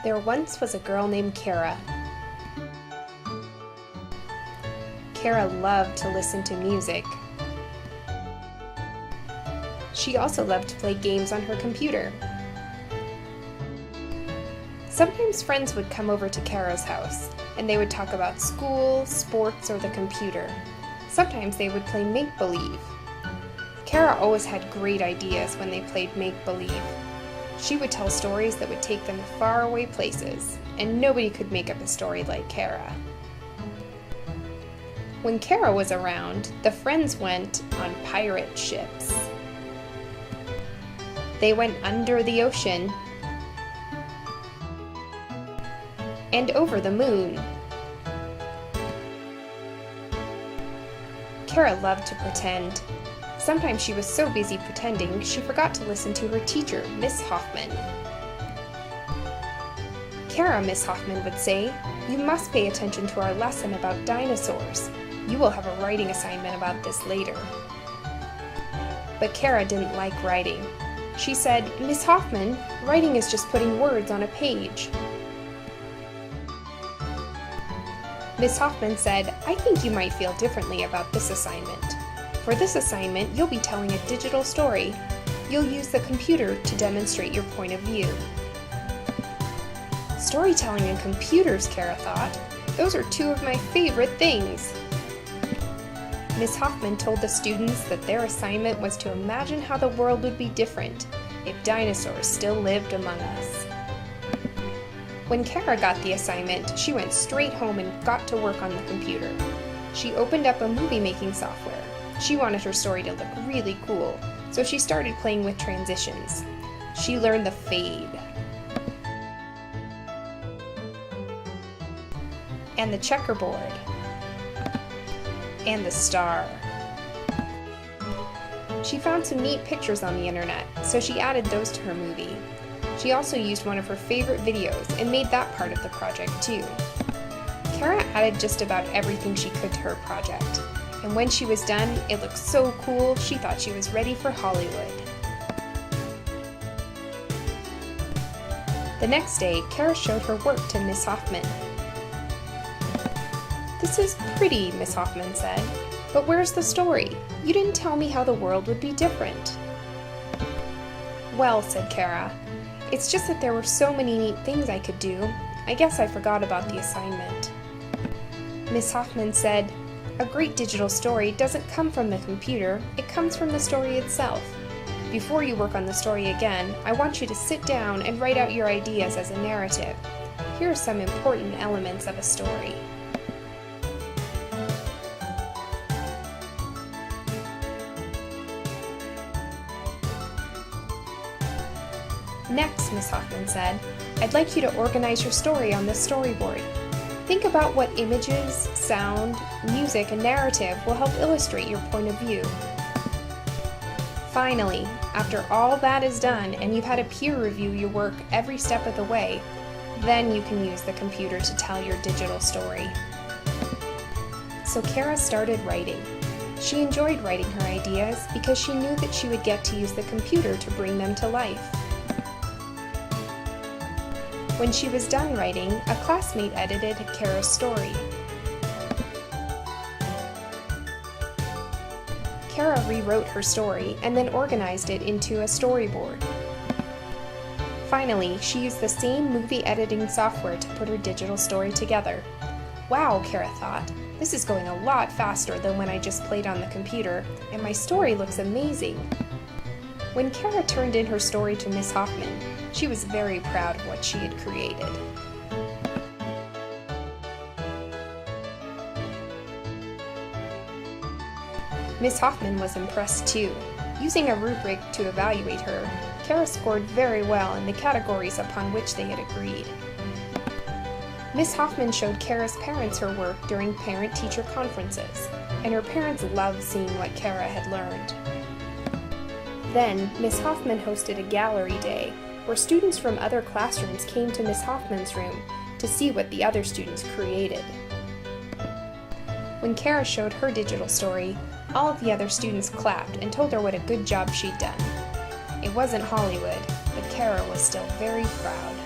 There once was a girl named Kara. Kara loved to listen to music. She also loved to play games on her computer. Sometimes friends would come over to Kara's house, and they would talk about school, sports, or the computer. Sometimes they would play make-believe. Kara always had great ideas when they played make-believe. She would tell stories that would take them to faraway places, and nobody could make up a story like Kara. When Kara was around, the friends went on pirate ships. They went under the ocean and over the moon. Kara loved to pretend. Sometimes she was so busy pretending she forgot to listen to her teacher, Miss Hoffman. Kara, Miss Hoffman would say, "You must pay attention to our lesson about dinosaurs. You will have a writing assignment about this later." But Kara didn't like writing. She said, "Miss Hoffman, writing is just putting words on a page." Miss Hoffman said, "I think you might feel differently about this assignment. For this assignment, you'll be telling a digital story. You'll use the computer to demonstrate your point of view." Storytelling and computers, Kara thought. Those are two of my favorite things. Miss Hoffman told the students that their assignment was to imagine how the world would be different if dinosaurs still lived among us. When Kara got the assignment, she went straight home and got to work on the computer. She opened up a movie-making software. She wanted her story to look really cool, so she started playing with transitions. She learned the fade, and the checkerboard, and the star. She found some neat pictures on the internet, so she added those to her movie. She also used one of her favorite videos and made that part of the project too. Kara added just about everything she could to her project, and when she was done, it looked so cool she thought she was ready for Hollywood. The next day, Kara showed her work to Miss Hoffman. "This is pretty," Miss Hoffman said, "but where's the story? You didn't tell me how the world would be different." "Well," said Kara, "it's just that there were so many neat things I could do. I guess I forgot about the assignment." Miss Hoffman said, "A great digital story doesn't come from the computer, it comes from the story itself. Before you work on the story again, I want you to sit down and write out your ideas as a narrative. Here are some important elements of a story." "Next," Miss Hoffman said, "I'd like you to organize your story on this storyboard. Think about what images, sound, music, and narrative will help illustrate your point of view. Finally, after all that is done and you've had a peer review your work every step of the way, then you can use the computer to tell your digital story." So Kara started writing. She enjoyed writing her ideas because she knew that she would get to use the computer to bring them to life. When she was done writing, a classmate edited Kara's story. Kara rewrote her story and then organized it into a storyboard. Finally, she used the same movie editing software to put her digital story together. "Wow," Kara thought, "this is going a lot faster than when I just played on the computer, and my story looks amazing." When Kara turned in her story to Miss Hoffman, she was very proud of what she had created. Miss Hoffman was impressed too. Using a rubric to evaluate her, Kara scored very well in the categories upon which they had agreed. Miss Hoffman showed Kara's parents her work during parent-teacher conferences, and her parents loved seeing what Kara had learned. Then, Miss Hoffman hosted a gallery day, where students from other classrooms came to Miss Hoffman's room to see what the other students created. When Kara showed her digital story, all of the other students clapped and told her what a good job she'd done. It wasn't Hollywood, but Kara was still very proud.